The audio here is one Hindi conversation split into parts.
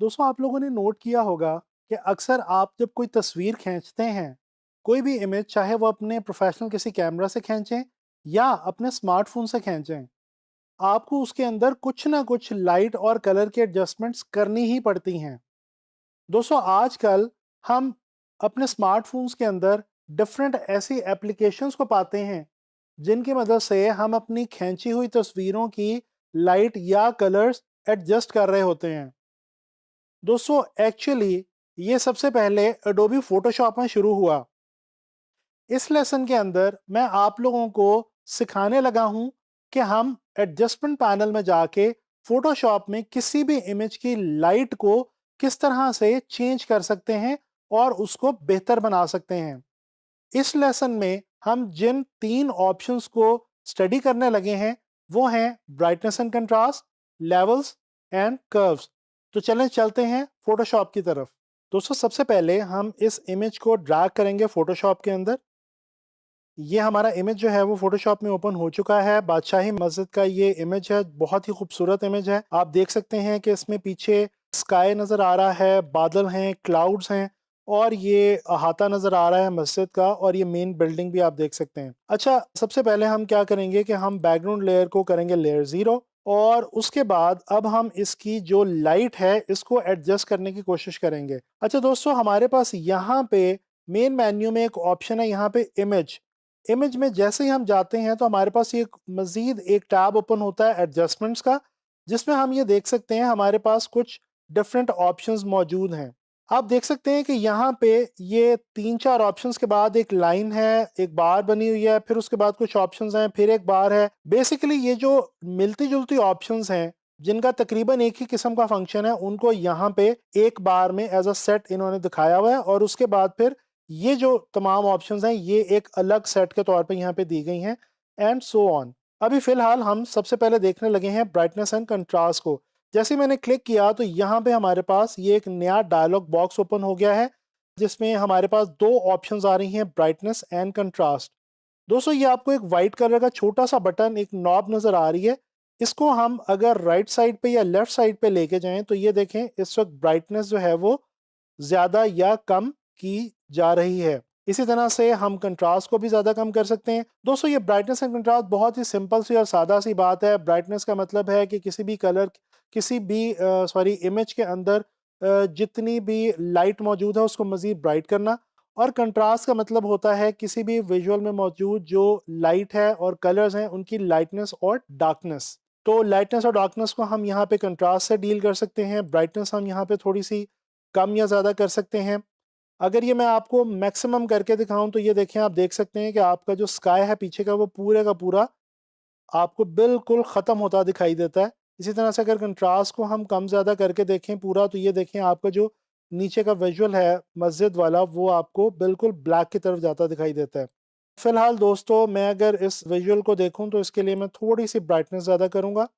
दोस्तों आप लोगों ने नोट किया होगा कि अक्सर आप जब कोई तस्वीर खींचते हैं, कोई भी इमेज, चाहे वो अपने प्रोफेशनल किसी कैमरा से खींचें या अपने स्मार्टफोन से खींचें, आपको उसके अंदर कुछ ना कुछ लाइट और कलर के एडजस्टमेंट्स करनी ही पड़ती हैं। दोस्तों आजकल हम अपने स्मार्टफोन्स के अंदर डिफरेंट ऐसी एप्लीकेशंस को पाते हैं जिनकी मदद से हम अपनी खींची हुई तस्वीरों की लाइट या कलर्स एडजस्ट कर रहे होते हैं। दोस्तों एक्चुअली ये सबसे पहले एडोबी फोटोशॉप में शुरू हुआ। इस लेसन के अंदर मैं आप लोगों को सिखाने लगा हूं कि हम एडजस्टमेंट पैनल में जाके फोटोशॉप में किसी भी इमेज की लाइट को किस तरह से चेंज कर सकते हैं और उसको बेहतर बना सकते हैं। इस लेसन में हम जिन 3 ऑप्शंस को स्टडी करने लगे हैं वो हैं brightness and contrast, levels and curves. तो चलें चलते हैं फोटोशॉप की तरफ। दोस्तों सबसे पहले हम इस इमेज को ड्रैग करेंगे फोटोशॉप के अंदर। ये हमारा इमेज जो है वो फोटोशॉप में ओपन हो चुका है। बादशाही मस्जिद का ये इमेज है, बहुत ही खूबसूरत इमेज है। आप देख सकते हैं कि इसमें पीछे स्काई नज़र आ रहा है, बादल हैं, क्लाउड्स हैं और ये अहाता नज़र आ रहा है मस्जिद का, और ये मेन बिल्डिंग भी आप देख सकते हैं। अच्छा, सबसे पहले हम क्या करेंगे कि हम बैकग्राउंड लेयर को करेंगे लेयर 0, और उसके बाद अब हम इसकी जो लाइट है इसको एडजस्ट करने की कोशिश करेंगे। अच्छा दोस्तों, हमारे पास यहाँ पे मेन मेन्यू में एक ऑप्शन है, यहाँ पे इमेज। इमेज में जैसे ही हम जाते हैं तो हमारे पास ये मजीद एक टैब ओपन होता है एडजस्टमेंट्स का, जिसमें हम ये देख सकते हैं हमारे पास कुछ डिफरेंट ऑप्शंस मौजूद हैं। आप देख सकते हैं कि यहाँ पे ये 3-4 ऑप्शंस के बाद एक लाइन है, एक बार बनी हुई है, फिर उसके बाद कुछ ऑप्शंस हैं, फिर एक बार है। बेसिकली ये जो मिलती जुलती ऑप्शंस हैं जिनका तकरीबन एक ही किस्म का फंक्शन है, उनको यहाँ पे एक बार में एज अ सेट इन्होंने दिखाया हुआ है, और उसके बाद फिर ये जो तमाम ऑप्शंस हैं ये एक अलग सेट के तौर पे यहाँ पे दी गई हैं, एंड सो ऑन। अभी फिलहाल हम सबसे पहले देखने लगे हैं ब्राइटनेस एंड कंट्रास्ट को। जैसे ही मैंने क्लिक किया तो यहाँ पे हमारे पास ये एक नया डायलॉग बॉक्स ओपन हो गया है, जिसमें हमारे पास 2 ऑप्शंस आ रही हैं, ब्राइटनेस एंड कंट्रास्ट। दोस्तों ये आपको एक वाइट कलर का छोटा सा बटन, एक नॉब नजर आ रही है। इसको हम अगर राइट साइड पे या लेफ्ट साइड पे लेके जाएं तो ये देखें इस वक्त ब्राइटनेस जो है वो ज़्यादा या कम की जा रही है। इसी तरह से हम कंट्रास्ट को भी ज़्यादा कम कर सकते हैं। दोस्तों ये ब्राइटनेस एंड कंट्रास्ट बहुत ही सिंपल सी और सादा सी बात है। ब्राइटनेस का मतलब है कि किसी भी कलर, किसी भी सॉरी इमेज के अंदर जितनी भी लाइट मौजूद है उसको मज़ीद ब्राइट करना। और कंट्रास्ट का मतलब होता है किसी भी विजुअल में मौजूद जो लाइट है और कलर्स हैं उनकी लाइटनेस और डार्कनेस। तो लाइटनेस और डार्कनेस को हम यहाँ पे कंट्रास्ट से डील कर सकते हैं, ब्राइटनेस हम यहाँ पे थोड़ी सी कम या ज़्यादा कर सकते हैं। अगर ये मैं आपको मैक्सिमम करके दिखाऊं तो ये देखें, आप देख सकते हैं कि आपका जो स्काई है पीछे का वो पूरे का पूरा आपको बिल्कुल ख़त्म होता दिखाई देता है। इसी तरह से अगर कंट्रास्ट को हम कम ज़्यादा करके देखें पूरा, तो ये देखें आपका जो नीचे का विजुअल है मस्जिद वाला वो आपको बिल्कुल ब्लैक की तरफ जाता दिखाई देता है। फ़िलहाल दोस्तों मैं अगर इस विजुअल को देखूं तो इसके लिए मैं थोड़ी सी ब्राइटनेस ज़्यादा करूँगा,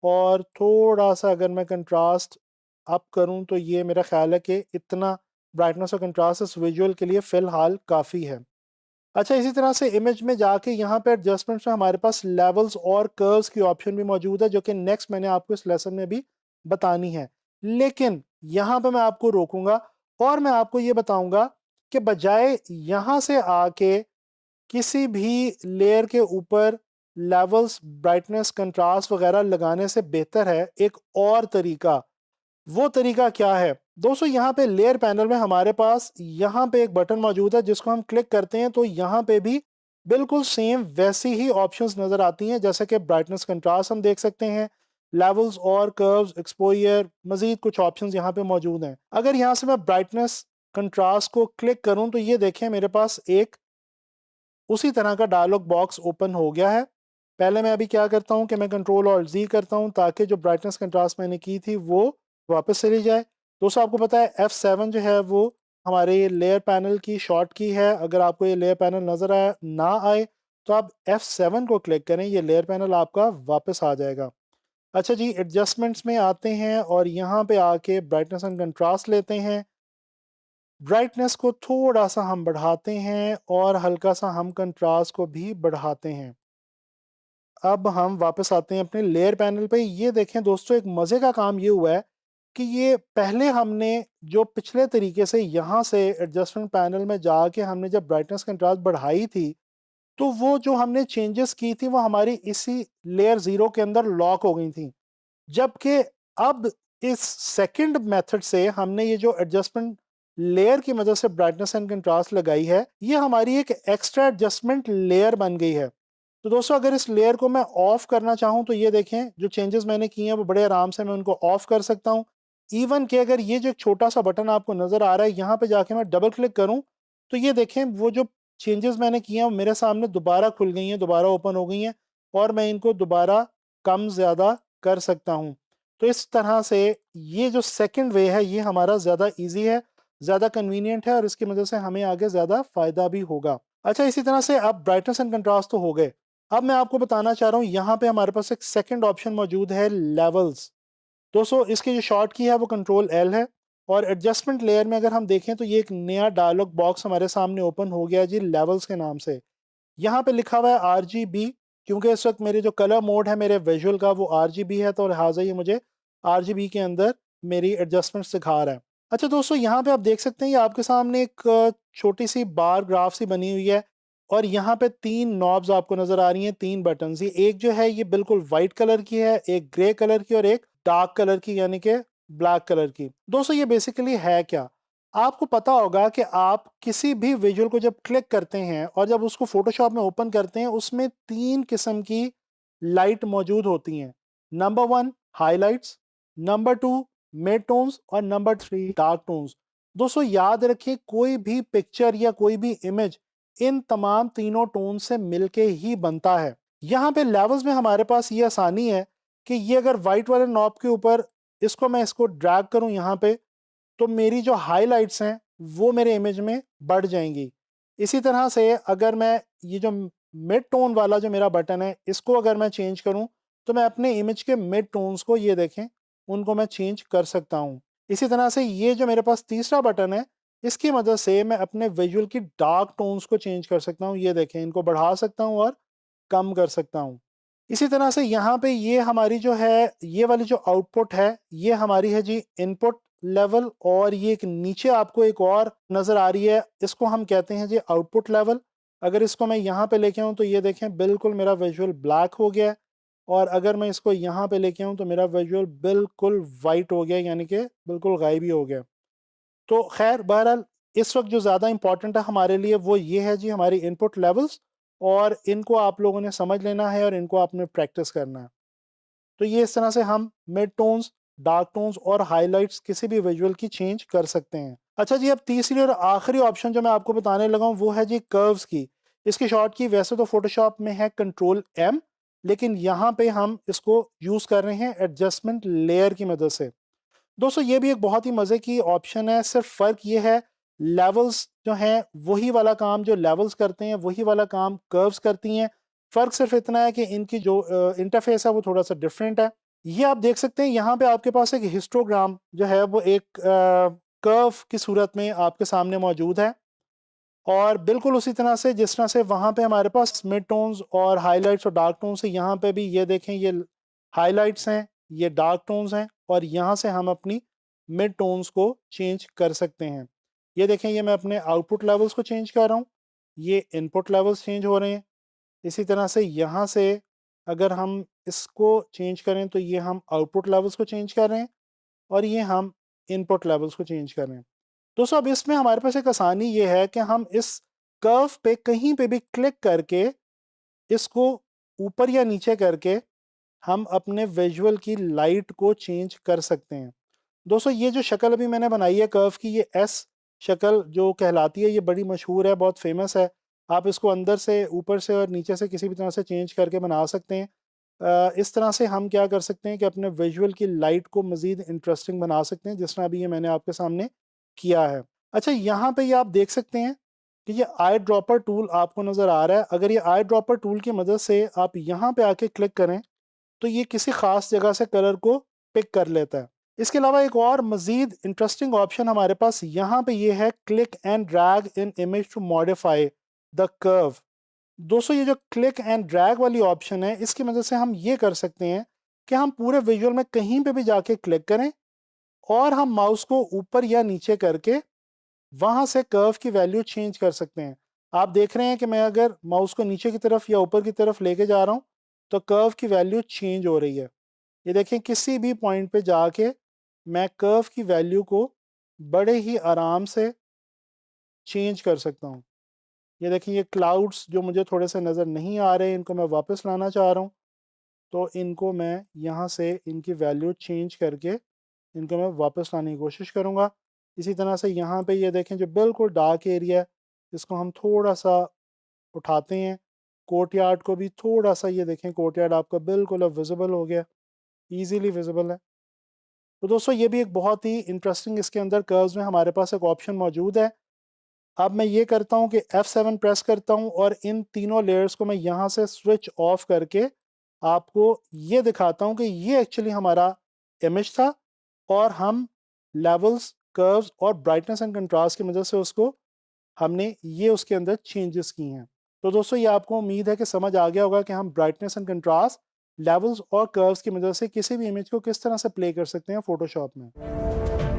और थोड़ा सा अगर मैं कंट्रास्ट अप करूं तो ये मेरा ख्याल है कि इतना ब्राइटनेस और कंट्रास्ट इस विजुअल के लिए फ़िलहाल काफ़ी है। अच्छा, इसी तरह से इमेज में जाके यहाँ पे एडजस्टमेंट्स में हमारे पास लेवल्स और कर्व्स की ऑप्शन भी मौजूद है, जो कि नेक्स्ट मैंने आपको इस लेसन में भी बतानी है। लेकिन यहाँ पे मैं आपको रोकूंगा और मैं आपको ये बताऊंगा कि बजाय यहाँ से आके किसी भी लेयर के ऊपर लेवल्स, ब्राइटनेस, कंट्रास्ट वगैरह लगाने से बेहतर है एक और तरीका। वो तरीका क्या है दोस्तों? यहाँ पे लेयर पैनल में हमारे पास यहाँ पे एक बटन मौजूद है, जिसको हम क्लिक करते हैं तो यहाँ पे भी बिल्कुल सेम वैसी ही ऑप्शंस नजर आती हैं, जैसे कि ब्राइटनेस, कंट्रास्ट हम देख सकते हैं, लेवल्स और कर्व्स, एक्सपोजर, मजीद कुछ ऑप्शंस यहाँ पे मौजूद हैं। अगर यहाँ से मैं ब्राइटनेस, कंट्रास्ट को क्लिक करूं तो ये देखें मेरे पास एक उसी तरह का डायलॉग बॉक्स ओपन हो गया है। पहले मैं अभी क्या करता हूं कि मैं कंट्रोल और जी करता हूं ताकि जो ब्राइटनेस कंट्रास्ट मैंने की थी वो वापस चली जाए। दोस्तों आपको पता है F7 जो है वो हमारे लेयर पैनल की शॉर्ट की है। अगर आपको ये लेयर पैनल नज़र आए ना आए तो आप F7 को क्लिक करें, ये लेयर पैनल आपका वापस आ जाएगा। अच्छा जी, एडजस्टमेंट्स में आते हैं और यहाँ पे आके ब्राइटनेस एंड कंट्रास्ट लेते हैं। ब्राइटनेस को थोड़ा सा हम बढ़ाते हैं और हल्का सा हम कंट्रास्ट को भी बढ़ाते हैं। अब हम वापस आते हैं अपने लेयर पैनल पे। ये देखें दोस्तों, एक मज़े का काम ये हुआ है कि ये पहले हमने जो पिछले तरीके से यहाँ से एडजस्टमेंट पैनल में जाके हमने जब ब्राइटनेस कंट्रास्ट बढ़ाई थी, तो वो जो हमने चेंजेस की थी वो हमारी इसी लेयर 0 के अंदर लॉक हो गई थी। जबकि अब इस सेकंड मेथड से हमने ये जो एडजस्टमेंट लेयर की मदद से ब्राइटनेस एंड कंट्रास्ट लगाई है, ये हमारी एक एक्स्ट्रा एडजस्टमेंट लेयर बन गई है। तो दोस्तों, अगर इस लेयर को मैं ऑफ करना चाहूं तो ये देखें, जो चेंजेस मैंने किए हैं वो बड़े आराम से मैं उनको ऑफ कर सकता हूं। इवन कि अगर ये जो एक छोटा सा बटन आपको नजर आ रहा है, यहाँ पे जाके मैं डबल क्लिक करूं तो ये देखें, वो जो चेंजेस मैंने किए हैं वो मेरे सामने दोबारा खुल गई हैं, दोबारा ओपन हो गई हैं, और मैं इनको दोबारा कम ज़्यादा कर सकता हूं। तो इस तरह से ये जो सेकंड वे है ये हमारा ज़्यादा इजी है, ज़्यादा कन्वीनियंट है, और इसकी वजह से हमें आगे ज़्यादा फ़ायदा भी होगा। अच्छा, इसी तरह से अब ब्राइटनेस एंड कंट्रास्ट तो हो गए। अब मैं आपको बताना चाह रहा हूँ, यहाँ पे हमारे पास एक सेकंड ऑप्शन मौजूद है, लेवल्स। दोस्तों, इसकी जो शॉर्ट की है वो कंट्रोल एल है, और एडजस्टमेंट लेयर में अगर हम देखें तो ये एक नया डायलॉग बॉक्स हमारे सामने ओपन हो गया जी, लेवल्स के नाम से। यहाँ पे लिखा हुआ है RGB, क्योंकि इस वक्त मेरे जो कलर मोड है मेरे विजुअल का वो RGB है, तो लिहाजा ये मुझे RGB के अंदर मेरी एडजस्टमेंट सिखा रहा है। अच्छा दोस्तों, यहाँ पे आप देख सकते हैं ये आपके सामने एक छोटी सी बार ग्राफ सी बनी हुई है, और यहाँ पे 3 नॉब्स आपको नजर आ रही हैं, 3 बटन। ये एक जो है ये बिल्कुल वाइट कलर की है, एक ग्रे कलर की, और एक डार्क कलर की यानी कि ब्लैक कलर की। दोस्तों, ये बेसिकली है क्या? आपको पता होगा कि आप किसी भी विजुअल को जब क्लिक करते हैं और जब उसको फोटोशॉप में ओपन करते हैं, उसमें 3 किस्म की लाइट मौजूद होती हैं। Number 1 highlights, number 2 mid tones, और नंबर 3 डार्क टोन्स। दोस्तों, याद रखिए, कोई भी पिक्चर या कोई भी इमेज इन तमाम तीनों टोन से मिलके ही बनता है। यहाँ पे लेवल्स में हमारे पास ये आसानी है कि ये अगर वाइट वाले नॉब के ऊपर इसको ड्रैग करूं यहाँ पे, तो मेरी जो हाइलाइट्स हैं वो मेरे इमेज में बढ़ जाएंगी। इसी तरह से अगर मैं ये जो मिड टोन वाला जो मेरा बटन है इसको अगर मैं चेंज करूं, तो मैं अपने इमेज के मिड टोन्स को, ये देखें, उनको मैं चेंज कर सकता हूं। इसी तरह से ये जो मेरे पास तीसरा बटन है, इसकी मदद से मैं अपने विजुअल की डार्क टोन्स को चेंज कर सकता हूं। ये देखें, इनको बढ़ा सकता हूं और कम कर सकता हूं। इसी तरह से यहाँ पे ये हमारी जो है, ये वाली जो आउटपुट है ये हमारी है जी इनपुट लेवल, और ये एक नीचे आपको एक और नज़र आ रही है, इसको हम कहते हैं जी आउटपुट लेवल। अगर इसको मैं यहाँ पे लेके आऊँ तो ये देखें, बिल्कुल मेरा विजुअल ब्लैक हो गया है, और अगर मैं इसको यहाँ पे लेके आऊँ तो मेरा विजुअल बिल्कुल वाइट हो गया, यानी कि बिल्कुल गायब ही हो गया। तो खैर, बहरहाल, इस वक्त जो ज़्यादा इंपॉर्टेंट है हमारे लिए वो ये है जी, हमारी इनपुट लेवल्स, और इनको आप लोगों ने समझ लेना है और इनको आपने प्रैक्टिस करना है। तो ये इस तरह से हम मिड टोन्स, डार्क टोन्स और हाइलाइट्स किसी भी विजुअल की चेंज कर सकते हैं। अच्छा जी, अब तीसरी और आखिरी ऑप्शन जो मैं आपको बताने लगा हूँ वो है जी कर्व्स की। इसकी शॉर्ट की वैसे तो फोटोशॉप में है कंट्रोल M, लेकिन यहाँ पे हम इसको यूज़ कर रहे हैं एडजस्टमेंट लेयर की मदद से। दोस्तों, ये भी एक बहुत ही मज़े की ऑप्शन है, सिर्फ फ़र्क ये है, लेवल्स जो हैं वही वाला काम जो लेवल्स करते हैं वही वाला काम कर्व्स करती हैं। फ़र्क सिर्फ इतना है कि इनकी जो इंटरफेस है वो थोड़ा सा डिफरेंट है। ये आप देख सकते हैं, यहाँ पे आपके पास एक हिस्टोग्राम जो है वो एक कर्व की सूरत में आपके सामने मौजूद है, और बिल्कुल उसी तरह से जिस तरह से वहाँ पे हमारे पास मिड टोन्स और हाइलाइट्स और डार्क टोन्स है, यहाँ पे भी ये देखें, ये हाइलाइट्स हैं, ये डार्क टोन्स हैं, और यहाँ से हम अपनी मिड टोन्स को चेंज कर सकते हैं। ये देखें, ये मैं अपने आउटपुट लेवल्स को चेंज कर रहा हूँ, ये इनपुट लेवल्स चेंज हो रहे हैं। इसी तरह से यहाँ से अगर हम इसको चेंज करें तो ये हम आउटपुट लेवल्स को चेंज कर रहे हैं, और ये हम इनपुट लेवल्स को चेंज कर रहे हैं। दोस्तों, अब इसमें हमारे पास एक आसानी ये है कि हम इस कर्व पे कहीं पे भी क्लिक करके इसको ऊपर या नीचे करके हम अपने विजुअल की लाइट को चेंज कर सकते हैं। दोस्तों, ये जो शक्ल अभी मैंने बनाई है कर्व की, ये एस शक्ल जो कहलाती है, ये बड़ी मशहूर है, बहुत फेमस है। आप इसको अंदर से, ऊपर से और नीचे से किसी भी तरह से चेंज करके बना सकते हैं। इस तरह से हम क्या कर सकते हैं कि अपने विजुअल की लाइट को मज़ीद इंटरेस्टिंग बना सकते हैं, जिस तरह अभी ये मैंने आपके सामने किया है। अच्छा, यहाँ पे ये आप देख सकते हैं कि ये आई ड्रॉपर टूल आपको नज़र आ रहा है। अगर ये आई ड्रॉपर टूल की मदद से आप यहाँ पे आके क्लिक करें तो ये किसी ख़ास जगह से कलर को पिक कर लेता है। इसके अलावा एक और मज़ीद इंटरेस्टिंग ऑप्शन हमारे पास यहाँ पे ये है, click and drag in image to modify the curve. दोस्तों, ये जो क्लिक एंड ड्रैग वाली ऑप्शन है, इसकी मदद से हम ये कर सकते हैं कि हम पूरे विजुअल में कहीं पे भी जाके क्लिक करें, और हम माउस को ऊपर या नीचे करके वहां से कर्व की वैल्यू चेंज कर सकते हैं। आप देख रहे हैं कि मैं अगर माउस को नीचे की तरफ या ऊपर की तरफ लेके जा रहा हूं तो कर्व की वैल्यू चेंज हो रही है। ये देखें, किसी भी पॉइंट पे जाके मैं कर्व की वैल्यू को बड़े ही आराम से चेंज कर सकता हूँ। ये देखें, ये क्लाउड्स जो मुझे थोड़े से नज़र नहीं आ रहे, इनको मैं वापस लाना चाह रहा हूँ, तो इनको मैं यहाँ से इनकी वैल्यू चेंज करके इनको मैं वापस लाने की कोशिश करूँगा। इसी तरह से यहाँ पे ये देखें, जो बिल्कुल डार्क एरिया है, इसको हम थोड़ा सा उठाते हैं। कोर्टयार्ड को भी थोड़ा सा, ये देखें कोर्टयार्ड आपका बिल्कुल अब विजिबल हो गया, ईजिली विजिबल है। तो दोस्तों, ये भी एक बहुत ही इंटरेस्टिंग, इसके अंदर कर्व्स में हमारे पास एक ऑप्शन मौजूद है। अब मैं ये करता हूँ कि F7 प्रेस करता हूँ और इन तीनों लेयर्स को मैं यहाँ से स्विच ऑफ करके आपको ये दिखाता हूँ कि ये एक्चुअली हमारा इमेज था और हम लेवल्स, कर्व्स और ब्राइटनेस एंड कंट्रास्ट की मदद से उसको हमने ये उसके अंदर चेंजेस की हैं। तो दोस्तों, ये आपको उम्मीद है कि समझ आ गया होगा कि हम ब्राइटनेस एंड कंट्रास्ट, लेवल्स और कर्व्स की मदद से किसी भी इमेज को किस तरह से प्ले कर सकते हैं फोटोशॉप में।